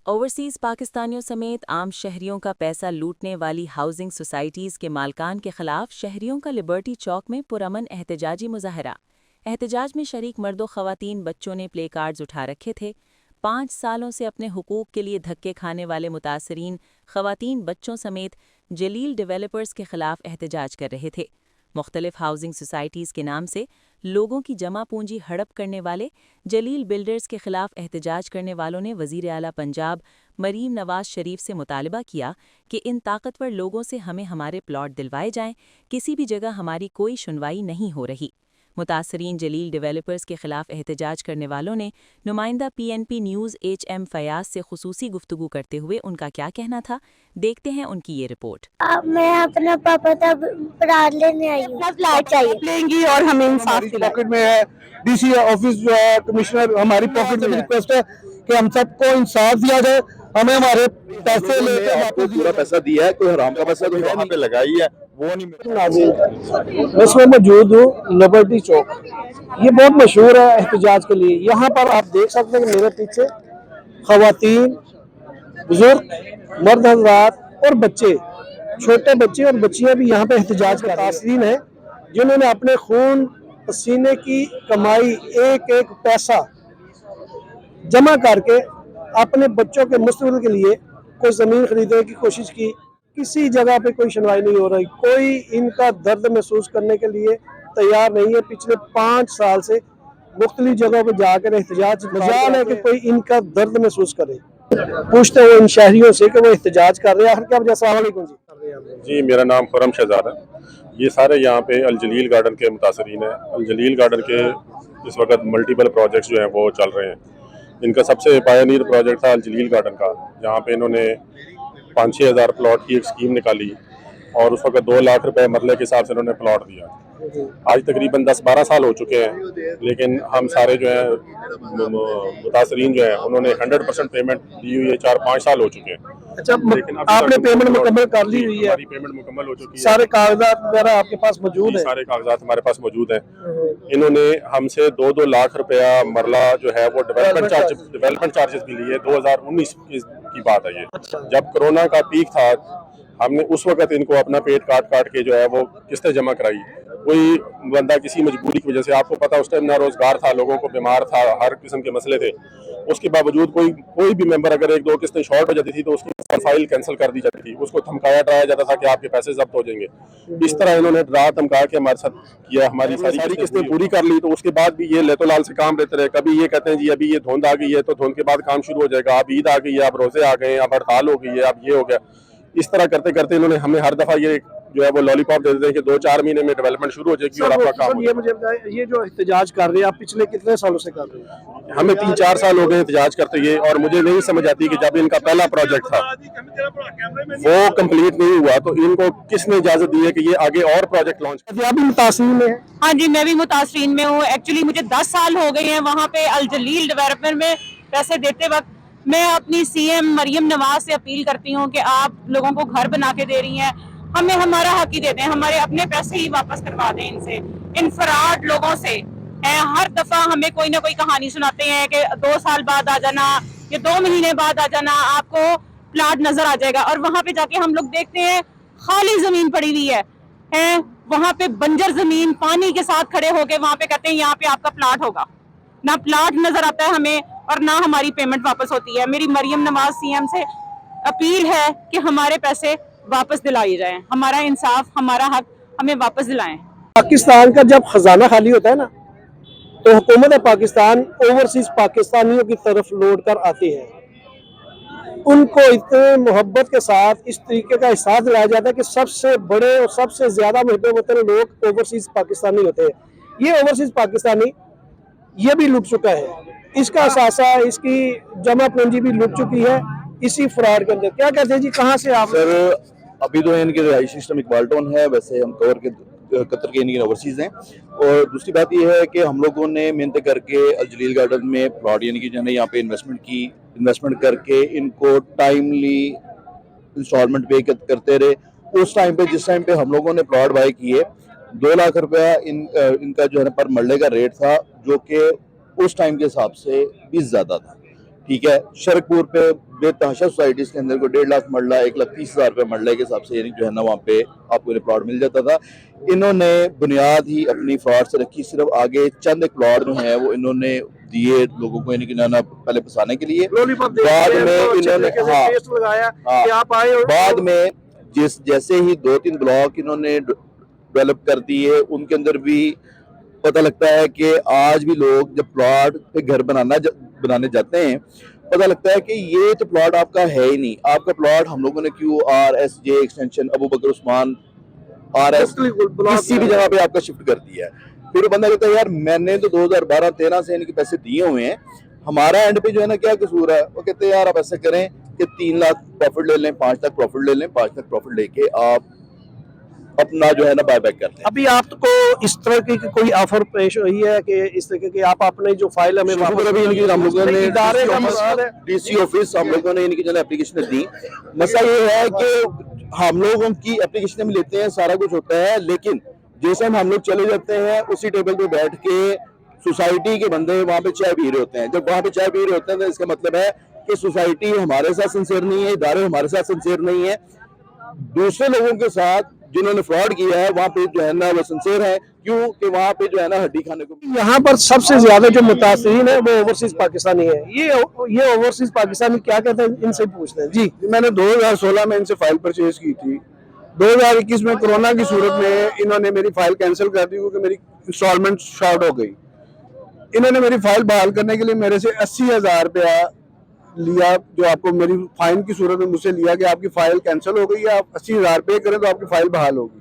Overseas पाकिस्तानियों समेत आम शहरियों का पैसा लूटने वाली हाउसिंग सोसाइटीज़ के मालकान के खिलाफ शहरियों का लिबर्टी चौक में पुरअमन एहतजाजी मुजाहरा। एहतजाज में शरीक मर्दों खवातीन बच्चों ने प्ले कार्ड्स उठा रखे थे। 5 सालों से अपने हुकूक के लिए धक्के खाने वाले मुतासरीन खवातीन बच्चों समेत जलील डेवलपर्स के खिलाफ एहतजाज कर रहे थे। मुख्तलिफ हाउसिंग सोसाइटीज़ के नाम से लोगों की जमा पूंजी हड़प करने वाले जलील बिल्डर्स के खिलाफ एहतजाज करने वालों ने वज़ीर आला पंजाब मरीम नवाज शरीफ से मुतालबा किया कि इन ताकतवर लोगों से हमें हमारे प्लॉट दिलवाए जाएं, किसी भी जगह हमारी कोई सुनवाई नहीं हो रही। मुतासरीन जलील डेवलपर्स के खिलाफ एहतजाज करने वालों ने नुमाइंदा PNP न्यूज़ HM फयाज से खुसूसी गुफ्तगू करते हुए उनका क्या कहना था, देखते हैं उनकी ये रिपोर्ट। मैं अपना पापा तब प्लाट लेने आई हूँ। फ्लैट चाहिए लेंगी और हमें इंसाफ पॉकेट में है। DC ऑफिस जो है कमिश्नर हमारी पॉकेट में रिक्वेस्ट है कि हम सबको इंसाफ दिया जाए, हमें हमारे पैसे लेकर आपको पूरा पैसा दिया है, कोई हराम का पैसा तो वहाँ पे लगाई है वो नहीं। मैं इसमें मौजूद हूँ लिबर्टी चौक। ये बहुत मशहूर है एहतजाज के लिए। यहाँ पर आप देख सकते हैं कि मेरे पीछे खवातीन, बुजुर्ग, मर्द हजरात और बच्चे, छोटे बच्चे और बच्चियां भी यहाँ पे एहतजाज कर तासीन है, जिन्होंने अपने खून पसीने की कमाई एक एक पैसा जमा करके अपने बच्चों के मुस्तकबिल के लिए कोई ज़मीन खरीदने की कोशिश की। किसी जगह पे कोई सुनवाई नहीं हो रही, कोई इनका दर्द महसूस करने के लिए तैयार नहीं है। पिछले 5 साल से मुख्तलिफ जगहों पर जाकर एहतजाज, मजाल है कि कोई इनका दर्द महसूस करे। पूछते हो इन शहरियों से कि वो एहतजाज कर रहे हैं, क्या वजह? अस्सलाम वालेकुम जी, मेरा नाम खुरम शहजाद है। ये सारे यहाँ पे अल जलील गार्डन के मुतासरीन हैं। अल जलील गार्डन के इस वक्त मल्टीपल प्रोजेक्ट्स जो हैं वो चल रहे हैं। इनका सबसे पायनीर प्रोजेक्ट था अल जलील गार्डन का, जहाँ पे इन्होंने 5-6 हज़ार प्लॉट की एक स्कीम निकाली और उस वक्त 2 लाख रुपए मरले के हिसाब से इन्होंने प्लॉट दिया। आज तकरीबन 10-12 साल हो चुके हैं, लेकिन हम सारे जो हैं मुतासरीन जो हैं उन्होंने 100% पेमेंट दी हुई है। 4-5 साल हो चुके हैं। अच्छा, आपने पेमेंट मुकम्मल कर ली हुई है? हमारी पेमेंट मुकम्मल हो चुकी है। सारे कागजात वगैरह आपके पास मौजूद है? सारे कागजात हमारे पास मौजूद हैं। इन्होंने हमसे 2-2 लाख रुपया मरला जो है वो डेवलपमेंट चार्जेस भी लिए। 2019 की बात है ये। जब कोरोना का पीक था, हमने उस वक्त इनको अपना पेट काट काट के जो है वो किस्तें जमा कराई। कोई बंदा किसी मजबूरी की वजह से, आपको पता उस टाइम ना रोजगार था, लोगों को बीमार था, हर किस्म के मसले थे, उसके बावजूद कोई भी मेंबर अगर 1-2 किस्तें शॉर्ट हो जाती थी तो उसकी फाइल कैंसिल कर दी जाती थी। उसको धमकाया डराया जाता था कि आपके पैसे जब्त हो जाएंगे। इस तरह इन्होंने डरा धमका के हमारे साथ किया। हमारी सारी किस्तें पूरी कर ली, तो उसके बाद भी ये लेतो लाल से काम लेते रहे। कभी ये कहते हैं जी अभी ये धुंध आ गई है तो धुंध के बाद काम शुरू हो जाएगा, अब ईद आ गई है, अब रोजे आ गए, अब हड़ताल हो गई है, अब ये हो गया। इस तरह करते करते इन्होंने हमें हर दफा ये जो है वो लॉलीपॉप दे देते हैं कि 2-4 महीने में डेवलपमेंट शुरू हो जाएगी और आपका काम। ये मुझे बताएं, ये जो एहतजाज कर रहे हैं आप पिछले कितने सालों से कर रहे हैं? हमें 3-4 साल हो गए एहतजाज करते हुए, और मुझे नहीं समझ आती कि जब इनका पहला प्रोजेक्ट था वो कंप्लीट नहीं हुआ तो इनको किसने इजाजत दी है कि ये आगे और प्रोजेक्ट लॉन्च करें? आप भी मुतासरीन में? हाँ जी, मैं भी मुतासरीन में हूँ। एक्चुअली मुझे 10 साल हो गए हैं वहाँ पे अल जलील डेवलपमेंट में पैसे देते वक्त। मैं अपनी CM मरीम नवाज से अपील करती हूँ कि आप लोगों को घर बना के दे रही हैं, हमें हमारा हक ही देते हैं, हमारे अपने पैसे ही वापस करवा दें इनसे। इन फराड लोगों से हर दफा हमें कोई ना कोई कहानी सुनाते हैं कि 2 साल बाद आ जाना या 2 महीने बाद आ जाना, आपको प्लाट नजर आ जाएगा। और वहां पे जाके हम लोग देखते हैं खाली जमीन पड़ी हुई है, वहां पे बंजर जमीन पानी के साथ खड़े होके वहां पे कहते हैं यहाँ पे आपका प्लाट होगा। ना प्लाट नजर आता है हमें और ना हमारी पेमेंट वापस होती है। मेरी मरियम नवाज CM से अपील है कि हमारे पैसे वापस दिलाए जाएं, हमारा इंसाफ, हमारा हक हमें वापस दिलाएं। पाकिस्तान का जब खजाना खाली होता है ना, तो हुकूमत पाकिस्तान ओवरसीज पाकिस्तानियों की तरफ लौट कर आती है। उनको इतने मोहब्बत के साथ इस तरीके का एहसास दिलाया जाता है कि सबसे बड़े और सबसे ज्यादा महबूब होते हैं लोग ओवरसीज पाकिस्तानी होते हैं। ये ओवरसीज पाकिस्तानी ये भी लुट चुका है, इसका असासा, इसकी जमा पूंजी भी लुट चुकी है इसी फ्रॉड के अंदर। क्या कहते हैं जी, कहाँ से आप? सर, अभी तो इनके रिहाई सिस्टम इकबाल टाउन है, वैसे हम कतर के इनकी ओवरसीज हैं। और दूसरी बात यह है कि हम लोगों ने मेहनत करके अल जलील गार्डन में प्लॉट यानी कि जो है यहाँ पे इन्वेस्टमेंट करके इनको टाइमली इंस्टॉलमेंट पे करते रहे। उस टाइम पे जिस टाइम पे हम लोगों ने प्लॉट बाय किए, 2 लाख रुपया इनका जो है पर मरले का रेट था, जो कि उस टाइम के हिसाब से भी ज़्यादा था। ठीक है। शरकपुर पे बेतहाशा सोसाइटीज के अंदर को 1.5 लाख मरला, 1,30,000 रुपये मरले के हिसाब से यानी जो है ना वहाँ पे आपको प्लॉट मिल जाता था। इन्होंने बुनियाद ही अपनी फ्रॉड से रखी, सिर्फ आगे चंद एक प्लॉट जो है वो इन्होंने दिए लोगों को यानी कि ना पहले फंसाने के लिए। बाद में इन्होंने बाद में जैसे ही 2-3 ब्लॉक इन्होंने डेवलप कर दिए, उनके अंदर भी पता लगता है कि आज भी लोग जब प्लॉट पे घर बनाने जाते हैं, पता लगता है कि ये तो प्लॉट आपका है ही नहीं, आपका प्लॉट हम लोगों ने QRSJ एक्सटेंशन अबू बकर उस्मान RS किसी भी जगह पे आपका शिफ्ट कर दिया है। फिर बंदा कहता है यार मैंने तो 2012-13 से इनके पैसे दिए हुए हैं, हमारा एंड पे जो है ना क्या कसूर है। वो कहते हैं यार आप ऐसा करें कि 3 लाख प्रॉफिट ले लें, 5 लाख प्रॉफिट ले लें, 5 लाख प्रॉफिट लेके आप अपना जो है ना बायबैक करते हैं। अभी आपको इस तरह की कोई ऑफर पेश हुई है कि इस तरह की आप अपने जो फाइल हमें वापस अभी इनकी हम लोगों ने DC ऑफिस हम लोगों ने इनकी जो एप्लीकेशन दी। मसला ये है कि हम लोगों की एप्लीकेशन में लेते हैं, सारा कुछ होता है, लेकिन जैसे हम लोग चले जाते हैं उसी टेबल पे बैठ के सोसाइटी के बंदे वहाँ पे चाय पी रहे होते हैं। जब वहाँ पे चाय पी रहे होते हैं तो इसका मतलब है कि सोसाइटी हमारे साथ सिंसियर नहीं है, इदारे हमारे साथ सिंसियर नहीं है, दूसरे लोगों के साथ जिन्होंने फ्रॉड किया है वहाँ पे जो है ना वो सिंसियर है, क्यों कि वहाँ पे जो है ना हड्डी खाने को। यहाँ पर सबसे ज्यादा जो मुतासिरीन है वो ओवरसीज पाकिस्तानी है। ये ओवरसीज पाकिस्तानी क्या कहते हैं, इनसे पूछते हैं। जी, मैंने 2016 में इनसे फाइल परचेज की थी। 2021 में कोरोना की सूरत में इन्होंने मेरी फाइल कैंसिल कर दी क्योंकि मेरी इंस्टॉलमेंट शॉर्ट हो गई। इन्होंने मेरी फाइल बहाल करने के लिए मेरे से 80,000 रुपया लिया, जो आपको मेरी फाइन की सूरत में मुझसे लिया कि आपकी फाइल कैंसिल हो गई है, आप 80,000 पे करें तो आपकी फाइल बहाल होगी।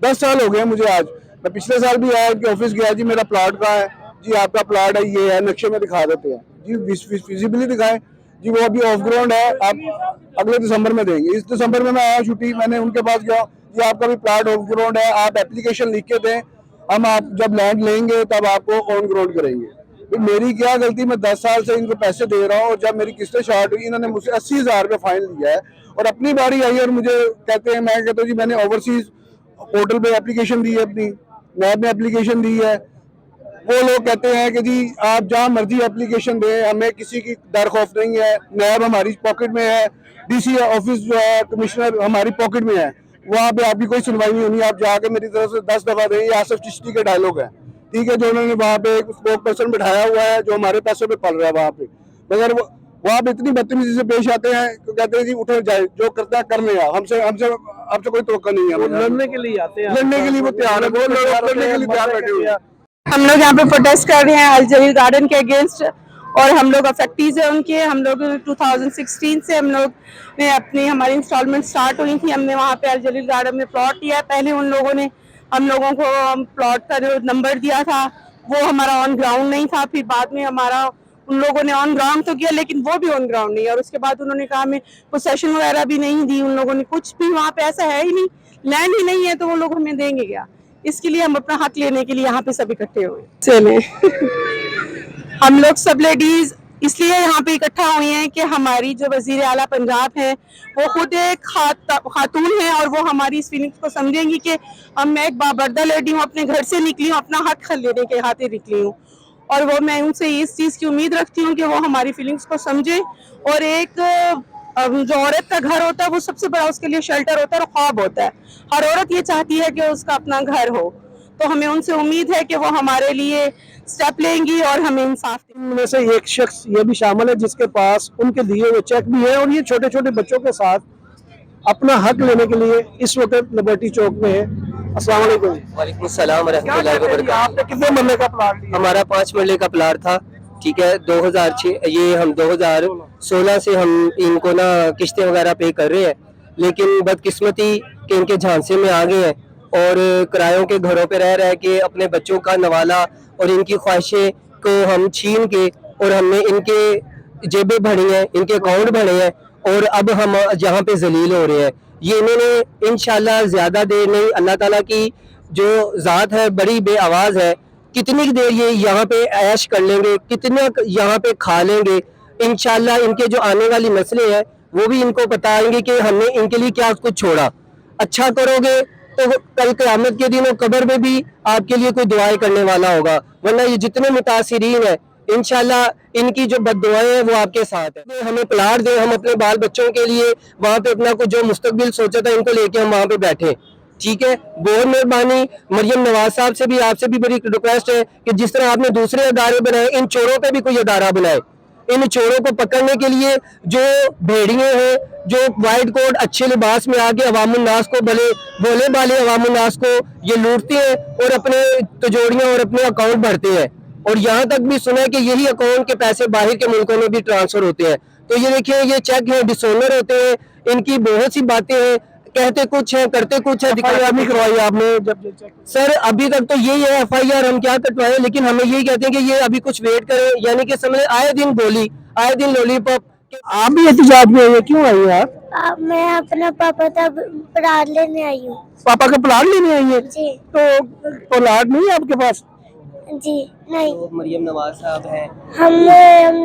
10 साल हो गए मुझे आज। मैं पिछले साल भी आया कि ऑफिस गया, जी मेरा प्लॉट कहाँ है, जी आपका प्लॉट है ये है, नक्शे में दिखा देते हैं, जी फिजिबली दिखाएं, जी वो अभी ऑफ ग्राउंड है, आप अगले दिसंबर में देंगे। इस दिसंबर में मैं आया छुट्टी, मैंने उनके पास गया, जी आपका भी प्लॉट ऑफ ग्राउंड है, आप एप्लीकेशन लिख के दें, हम आप जब लैंड लेंगे तब आपको ऑन ग्राउंड करेंगे। तो मेरी क्या गलती, मैं 10 साल से इनको पैसे दे रहा हूँ और जब मेरी किस्तें शॉर्ट हुई इन्होंने मुझसे 80,000 रुपये फाइन लिया है और अपनी बारी आई और मुझे कहते हैं, मैं कहता हूँ जी मैंने ओवरसीज पोर्टल पे एप्लीकेशन दी है, अपनी नैब में एप्लीकेशन दी है। वो लोग कहते हैं कि जी आप जहाँ मर्जी एप्लीकेशन दें, हमें किसी की डर खौफ नहीं है, नैब हमारी पॉकेट में है, DC ऑफिस जो है कमिश्नर हमारी पॉकेट में है, वहाँ पे आपकी कोई सुनवाई नहीं होनी, आप जाके मेरी तरफ से 10 दफा दें। ये आसिफ चिश्ती के डायलॉग है, ठीक है, जो उन्होंने वहाँ पे एक स्पोक पर्सन बिठाया हुआ है जो हमारे पैसों पे पल रहा है वहाँ पे। मगर वहाँ पे इतनी बदतमीजी से पेश आते हैं तो कहते हैं जी उठे जाए, जो करता है कर लिया, हमसे आपसे कोई तवक्को नहीं है। लड़ने के लिए आते हैं, लड़ने के लिए वो तैयार है, वो लड़ने के लिए तैयार बैठे हुए हैं। हम लोग यहाँ पे प्रोटेस्ट कर रहे हैं अल जलील गार्डन के अगेंस्ट, और हम लोग अफेक्टीज है उनके। हम लोग 2016 से हम लोग ने हमारी इंस्टॉलमेंट स्टार्ट हुई थी, हमने वहाँ पे अल जलील गार्डन में प्लॉट लिया। पहले उन लोगों ने हम लोगों को प्लॉट का जो नंबर दिया था वो हमारा ऑन ग्राउंड नहीं था, फिर बाद में हमारा उन लोगों ने ऑन ग्राउंड तो किया लेकिन वो भी ऑन ग्राउंड नहीं, और उसके बाद उन्होंने कहा हमें पोसेशन वगैरह भी नहीं दी उन लोगों ने, कुछ भी वहाँ पे ऐसा है ही नहीं, लैंड ही नहीं है, तो वो लोग हमें देंगे क्या। इसके लिए हम अपना हक लेने के लिए यहाँ पे सब इकट्ठे हुए। चले हम लोग सब लेडीज इसलिए यहाँ पे इकट्ठा हुई हैं कि हमारी जो वजीर आला पंजाब है वो खुद एक खातून है और वो हमारी इस फीलिंग्स को समझेंगी कि मैं एक बाबरदा लेडी हूँ, अपने घर से निकली हूँ, अपना हक लेने के खातिर निकली हूँ, और वो मैं उनसे इस चीज़ की उम्मीद रखती हूँ कि वो हमारी फीलिंग्स को समझे। और एक जो औरत का घर होता है वो सबसे बड़ा उसके लिए शेल्टर होता है और ख्वाब होता है। हर औरत ये चाहती है कि उसका अपना घर हो, तो हमें उनसे उम्मीद है कि वो हमारे लिए स्टेप लेंगी और हमें इंसाफ देंगी। इनमें से एक शख्स ये भी शामिल है जिसके पास उनके दिए हुए चेक भी है और ये छोटे छोटे बच्चों के साथ अपना हक लेने के लिए इस वक्त लिबर्टी चौक में है। अस्सलाम वालेकुम। वालेकुम सलाम रहमतुल्लाहि व बरकातहू। आपने कितने मरले का प्लाट लिया? हमारा 5 मरले का प्लाट था, ठीक है। 2006 ये हम 2016 से हम इनको ना किस्तें वगैरह पे कर रहे हैं, लेकिन बदकिस्मती कि इनके झांसे में आ गए हैं और किरायों के घरों पे रह के अपने बच्चों का नवाला और इनकी ख्वाहिशें को हम छीन के, और हमने इनके जेबें भरी हैं, इनके अकाउंट भरे हैं, और अब हम यहाँ पे जलील हो रहे हैं। ये इन्होंने इंशाल्लाह ज्यादा देर नहीं, अल्लाह ताला की जो ज़ात है बड़ी बे आवाज़ है, कितनी देर ये यहाँ पे ऐश कर लेंगे, कितना यहाँ पे खा लेंगे। इंशाल्लाह इनके जो आने वाली नस्लें हैं वो भी इनको बताएंगे कि हमने इनके लिए क्या कुछ छोड़ा। अच्छा करोगे तो कल क़यामत के दिन कब्र में भी आपके लिए कोई दुआएं करने वाला होगा, वरना ये जितने मुतासिरीन है इंशाल्लाह इनकी जो बद्दुआएं हैं वो आपके साथ है। हमें प्लाट दें, हम अपने बाल बच्चों के लिए वहाँ पे अपना कुछ जो मुस्तकबिल सोचा था इनको लेके हम वहाँ पे बैठे। ठीक है, बहुत मेहरबानी। मरियम नवाज साहब से भी, आपसे भी बड़ी रिक्वेस्ट है कि जिस तरह आपने दूसरे अदारे बनाए, इन चोरों पे भी कोई अदारा बनाए। इन चोरों को पकड़ने के लिए जो भेड़िए हैं, जो वाइट कोट अच्छे लिबास में आके अवामुन्नास को, भले भोले भाले अवामुन्नास को ये लूटते हैं और अपने तिजोरियां और अपने अकाउंट भरते हैं। और यहाँ तक भी सुना है कि यही अकाउंट के पैसे बाहर के मुल्कों में भी ट्रांसफर होते हैं। तो ये देखिए, ये चेक है, डिसोनर होते हैं, इनकी बहुत सी बातें हैं, कहते कुछ है करते कुछ है। नहीं करवाई आपने जब? सर अभी तक तो यही है FIR, हम क्या कटवाए, लेकिन हमें यही कहते हैं कि ये अभी कुछ वेट करें। यानी कि समझ, आए दिन गोली, आए दिन लॉलीपॉप। आप भी एहतजाज में आई है, क्यों आई है आप? मैं अपना पापा था प्लाट लेने आई हूँ। पापा का प्लाट लेने आई है? जी। तो प्लाट नहीं है आपके पास? जी नहीं। तो मरियम नवाज साहब हैं, हम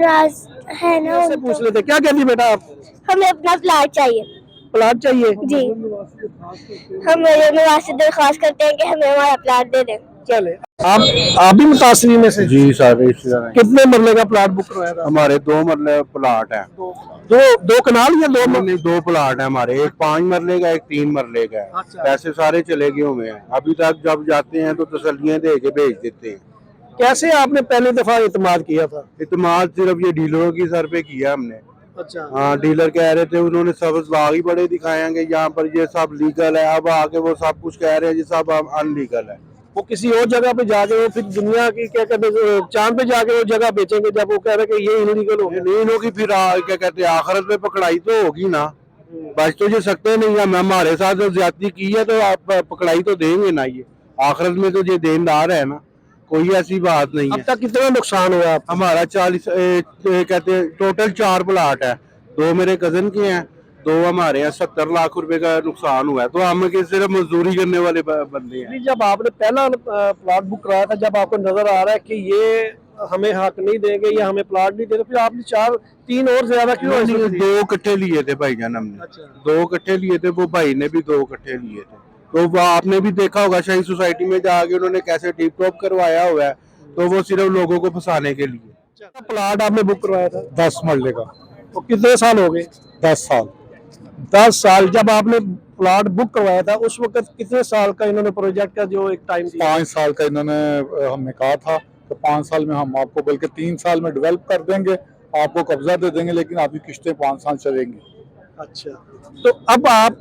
राज है ना, से पूछ लेते, क्या कहती बेटा आप? हमें अपना प्लाट चाहिए। प्लाट चाहिए जी, हम मरियम नवाज से दरख्वास्त करते हैं कि हमें हमारा प्लाट दे दें। चले। आप भी मुतासरी में से? जी सर, रिश्तेदार कितने मरले का प्लाट बुक करवाया था? हमारे 2 मरले प्लाट है। दो कनाल या 2 मरले? 2 प्लाट है हमारे, एक 5 मरले का, एक 3 मरले का है। अच्छा। पैसे सारे चले गए हुए हैं। अभी तक जब जाते हैं तो तसल्लियां दे के भेज देते हैं। कैसे आपने पहली दफा इत्मीनान किया था? इत्मीनान सिर्फ ये डीलरों की सर पे किया हमने। अच्छा। हाँ, डीलर कह रहे थे, उन्होंने सब्ज बाग ही बड़े दिखाएंगे यहाँ पर ये सब लीगल है। अब आके वो सब कुछ कह रहे हैं ये सब अनलीगल है। वो किसी और जगह पे जाके वो फिर दुनिया की क्या कहते हैं, चांद पे जाके वो जगह बेचेंगे जब वो कह रहे हैं कि ये इलीगल हो गया। नहीं होगी फिर क्या कहते हैं, आखिरत में पकड़ाई तो होगी ना। बच तो ये सकते नहीं, हम हमारे साथ जो ज्यादती की है तो आप पकड़ाई तो देंगे ना। ये आखिरत में तो ये देनदार है ना, कोई ऐसी बात नहीं है। अब तक कितना नुकसान हुआ आपका? हमारा 40 कहते हैं टोटल 4 प्लाट है। 2 मेरे कजन के हैं, 2 हमारे हैं। 70 लाख रुपए का नुकसान हुआ है। तो हम सिर्फ मजदूरी करने वाले बंदे हैं। जब आपने पहला प्लाट बुक कराया था, जब आपको नजर आ रहा है कि ये हमें हक नहीं देंगे या हमें प्लाट नहीं देंगे, फिर आपने 3 और ज्यादा क्यों? 2 कट्ठे लिए थे भाईजान हमने। अच्छा। 2 कट्ठे लिए थे, वो भाई ने भी 2 कट्ठे लिए थे। तो वो आपने भी देखा होगा शाही सोसाइटी में जाके उन्होंने कैसे टिप टॉप करवाया हुआ है। तो वो सिर्फ लोगों को फंसाने के लिए। प्लाट आपने बुक करवाया था? 10 मरले का। तो कितने साल हो गए? 10 साल। 10 साल। जब आपने प्लाट बुक करवाया था उस वक्त कितने साल का इन्होंने प्रोजेक्ट का जो एक टाइम दिया? 5 साल का इन्होंने हमने कहा था तो 5 साल में हम आपको, बल्कि 3 साल में डेवलप कर देंगे, आपको कब्जा दे देंगे, लेकिन आपकी किस्तें 5 साल चलेंगी। अच्छा। तो अब आप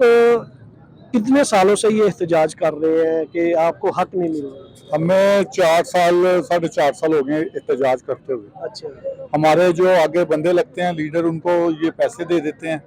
कितने सालों से ये एहतजाज कर रहे हैं कि आपको हक नहीं मिल रहा? हमें 4 साल 4.5 साल हो गए एहतजाज करते हुए। अच्छा। हमारे जो आगे बंदे लगते हैं लीडर, उनको ये पैसे दे देते हैं।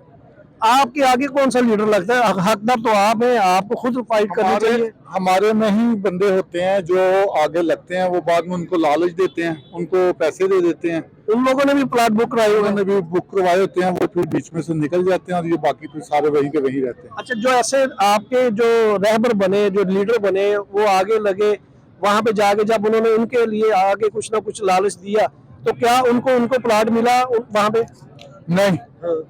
आपके आगे कौन सा लीडर लगता है? हकदार तो आप हैं, आपको खुद फाइट करनी चाहिए। हमारे में ही बंदे होते हैं जो आगे लगते हैं, वो बाद में उनको लालच देते हैं, उनको पैसे दे देते हैं। उन लोगों ने भी प्लाट बुक कराए हुए उन्होंने भी बुक करवाए होते हैं, वो फिर बीच में से निकल जाते हैं और ये बाकी फिर सारे वहीं के वहीं रहते हैं। अच्छा, जो ऐसे आपके जो रहबर बने, जो लीडर बने, वो आगे लगे, वहां पे जाके जब उन्होंने उनके लिए आगे कुछ ना कुछ लालच दिया, तो क्या उनको प्लाट मिला वहां पे? नहीं,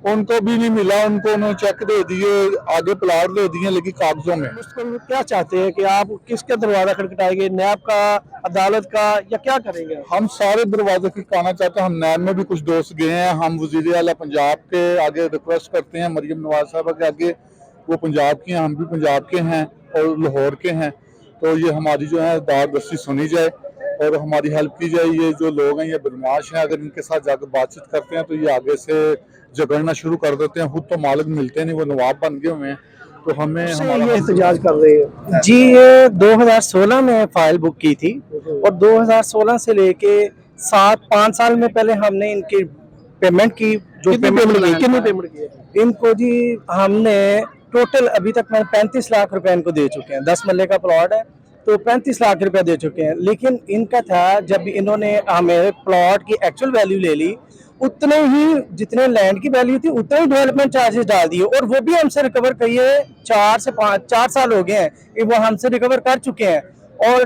उनको भी नहीं मिला। उनको उन्होंने चेक दे दिए, आगे प्लाट दे दिए, लेकिन कागजों में। क्या चाहते हैं कि आप किसका दरवाजा खटखटाएंगे, नैब का, अदालत का, या क्या करेंगे? हम सारे दरवाजे खटकाना चाहते हैं। हम नैब में भी कुछ दोस्त गए हैं। हम वजीर आला पंजाब के आगे रिक्वेस्ट करते हैं, मरियम नवाज साहब के आगे। वो पंजाब की हैं, हम भी पंजाब के हैं और लाहौर के हैं। तो ये हमारी जो है दाद-दस्ती सुनी जाए और हमारी हेल्प की जाए। ये जो लोग हैं ये बदमाश हैं, अगर इनके साथ जाकर बातचीत करते हैं तो ये आगे से झगड़ना शुरू कर देते हैं। खुद तो मालिक मिलते नहीं, वो नवाब बन गए हुए हैं। तो हमें ये एहतजाज कर रहे हैं जी। ये 2016 में फाइल बुक की थी और 2016 से लेके 5 साल में पहले हमने इनकी पेमेंट की। जो कितनी पेमेंट की? इनको जी हमने टोटल अभी तक मैं 35 लाख रुपए इनको दे चुके हैं। 10 मरले का प्लॉट है तो 35 लाख रुपया दे चुके हैं। लेकिन इनका था, जब इन्होंने हमें प्लॉट की एक्चुअल वैल्यू ले ली, उतने ही जितने लैंड की वैल्यू थी उतने ही डेवलपमेंट चार्जेस डाल दिए, और वो भी हमसे रिकवर करिए 4 साल हो गए हैं वो हमसे रिकवर कर चुके हैं, और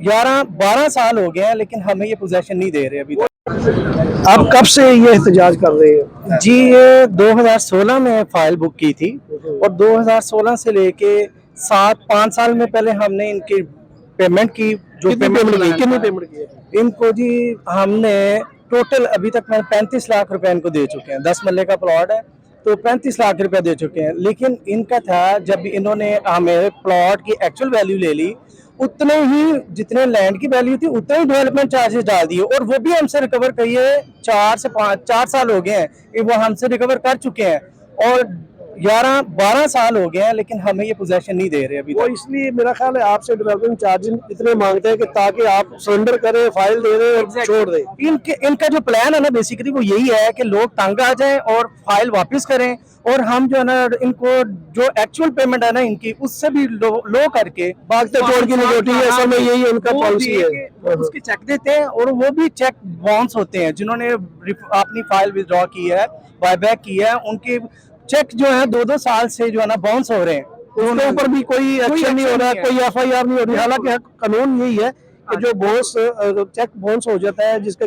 11-12 साल हो गए हैं, लेकिन हमें ये पोजेशन नहीं दे रहे अभी तक। आप कब से ये एहतजाज कर रहे हैं? जी, ये 2016 में फाइल बुक की थी और 2016 से लेके 5 साल में पहले हमने इनकी पेमेंट की। जो कितनी पेमेंट की? इनको जी हमने टोटल अभी तक 35 लाख रुपए इनको दे चुके हैं। 10 मरले का प्लॉट है तो 35 लाख रुपए दे चुके हैं। लेकिन इनका था जब इन्होंने हमें प्लॉट की एक्चुअल वैल्यू ले ली, उतने ही जितने लैंड की वैल्यू थी उतने ही डेवलपमेंट चार्जेस डाल दिए, और वो भी हमसे रिकवर करिए 4 साल हो गए हैं वो हमसे रिकवर कर चुके हैं, और 11-12 साल हो गए हैं, लेकिन हमें ये पोजेशन नहीं दे रहे अभी। वो इसलिए मेरा ख्याल है आपसे डेवलपमेंट चार्जेस इतने मांगते हैं कि ताकि आप सरेंडर करें, फाइल दे दें और छोड़ दें। इनका जो प्लान है ना बेसिकली वो यही है कि लोग तंग आ जाएं और फाइल वापस करें, और हम जो है ना इनको जो एक्चुअल पेमेंट है ना इनकी उससे भी लो करके भागते चोर की निगोटी है, असल में यही उनका पॉलिसी है। उसके चेक देते हैं और वो भी चेक बाउंस होते हैं। जिन्होंने अपनी फाइल विड्रॉ की है, बायबैक की है, उनके चेक जो है 2-2 साल से जो है ना बाउंस हो रहे हैं, उसके ऊपर भी कोई एक्शन नहीं हो रहा है, कोई FIR नहीं हो रही। हालांकि कानून यही है कि जो बाउंस चेक बाउंस हो जाता है जिसके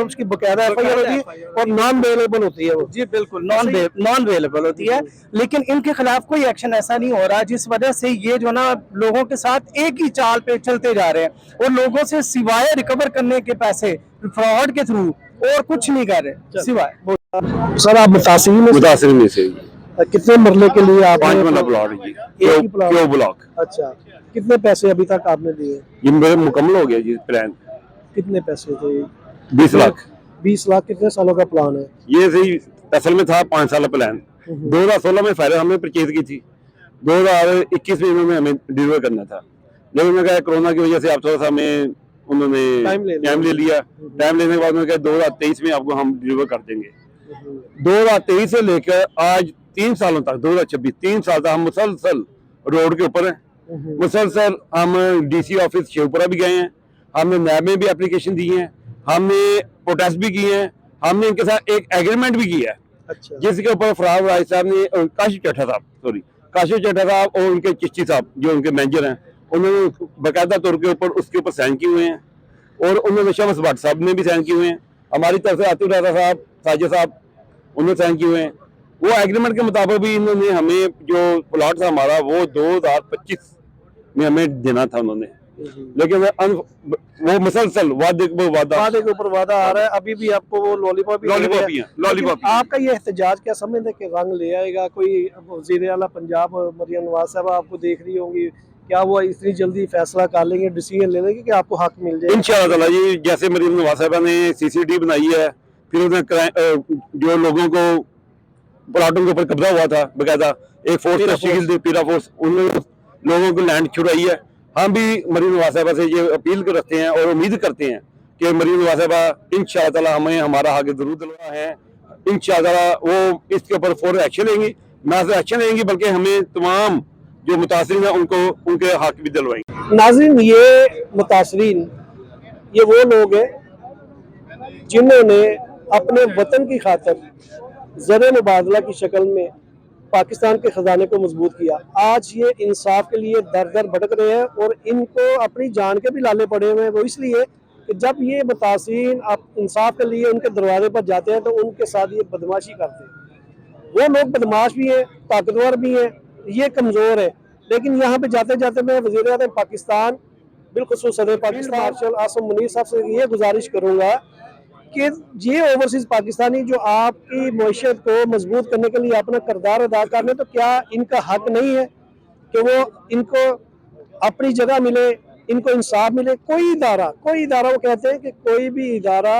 उसकी बकायदा FIR होती है और नॉन अवेलेबल होती है वो। जी बिल्कुल नॉन अवेलेबल होती है, लेकिन इनके खिलाफ कोई एक्शन ऐसा नहीं हो रहा, जिस वजह से ये जो ना लोगों के साथ एक ही चाल पे चलते जा रहे हैं और लोगों से सिवाय रिकवर करने के पैसे फ्रॉड के थ्रू और कुछ नहीं कर रहे सिवाय। सर आप मुतासिर में से कितने मरले के लिए आप 5 मरला प्लॉट है जी, क्यों ब्लॉक। अच्छा, कितने पैसे अभी तक आपने दिए? ये मेरे मुकम्मल हो गया जी प्लान। कितने पैसे थे? 20 लाख। 20 लाख कितने सालों का प्लान है? ये सही असल में था 5 साल प्लान। 2016 में फाइल हमने परचेज की थी, 2021 में हमें डिलीवर करना था, लेकिन मैं कहा कोरोना की वजह से आप थोड़ा सा हमें उन्होंने टाइम ले लिया। टाइम लेने के बाद में कहा 2023 में आपको हम डिलीवर कर देंगे। 2023 से लेकर आज 3 सालों तक 2026 3 साल तक हम मुसलसल रोड के ऊपर हैं। मुसलसल हम DC ऑफिस शेवपुरा भी गए हैं, हमने नैब में भी एप्लीकेशन दी है, हमने प्रोटेस्ट भी किए हैं, हमने इनके साथ एक एग्रीमेंट भी किया है। अच्छा। जिसके ऊपर फराज राय साहब ने काशिफ चड्ढा साहब और उनके चिश्ती साहब जो उनके मैनेजर हैं उन्होंने बाकायदा तौर के ऊपर उसके ऊपर साइन किए हुए हैं, और उन्होंने शमस भट्ट साहब ने भी साइन किए हुए हैं। हमारी तरफ से आतिफ राजा साहब, साजिद साहब उन्होंने साइन किए हुए हैं। वो एग्रीमेंट के मुताबिक भी इन्होंने हमें जो प्लॉट था हमारा वो 2025 में हमें देना था उन्होंने, लेकिन वो मुसलसल वादे के ऊपर वादा आ रहा है। अभी भी आपको वो लॉलीपॉप आपका ये एहतजाज क्या समझते कि रंग ले आएगा? कोई वज़ीर आला पंजाब मरियम नवाज साहब आपको देख रही होंगी, क्या वो इतनी जल्दी फैसला कर लेंगे, डिसीजन ले लेंगे कि आपको हक मिल जाए? इंशाअल्लाह जी, जैसे मरियम नवाज साहब ने CCD बनाई है, फिर उन्होंने जो लोगों को प्लाटों के ऊपर कब्जा हुआ था बाकायदा एक फोर्स तश्कील दी, पीरा फोर्स, उन्होंने लोगों को लैंड छुड़ाई है। हम भी मरियम नवाज साहबा से ये अपील रखते हैं और उम्मीद करते हैं कि मरियम नवाज साहबा इंशाअल्लाह हमें हमारा हक जरूर दिलवा है। इंशाअल्लाह वो इसके ऊपर फौरन एक्शन लेंगी, ना सिर्फ एक्शन लेंगी बल्कि हमें तमाम जो मुतासिरीन है उनको उनके हक भी दिलवाएंगे। नाज़रीन, ये मुतासिरीन ये वो लोग हैं जिन्होंने अपने वतन की खातिर ज़र मुबादला की शक्ल में पाकिस्तान के ख़जाने को मजबूत किया। आज ये इंसाफ के लिए दर दर भटक रहे हैं और इनको अपनी जान के भी लाले पड़े हुए हैं। वो इसलिए कि जब ये मुतासिरीन इंसाफ के लिए उनके दरवाजे पर जाते हैं तो उनके साथ ये बदमाशी करते हैं। वो लोग बदमाश भी हैं, ताकतवर भी हैं, ये कमज़ोर है, लेकिन यहाँ पे जाते जाते मैं वज़ीर-ए-आज़म पाकिस्तान बिलखुसूस सदर पाकिस्तान मार्शल आसिम मुनीर साहब से ये गुजारिश करूँगा कि ये ओवरसीज़ पाकिस्तानी जो आपकी मईशत को मजबूत करने के लिए अपना किरदार अदा कर रहे, तो क्या इनका हक नहीं है कि वो इनको अपनी जगह मिले, इनको इंसाफ मिले? कोई इदारा वो कहते हैं कि कोई भी इदारा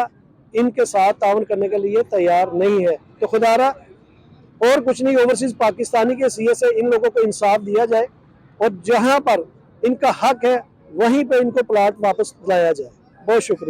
इनके साथ तावन करने के लिए तैयार नहीं है। तो खुदारा और कुछ नहीं, ओवरसीज़ पाकिस्तानी के सीए से इन लोगों को इंसाफ दिया जाए और जहाँ पर इनका हक है वहीं पर इनको प्लाट वापस लाया जाए। बहुत शुक्रिया।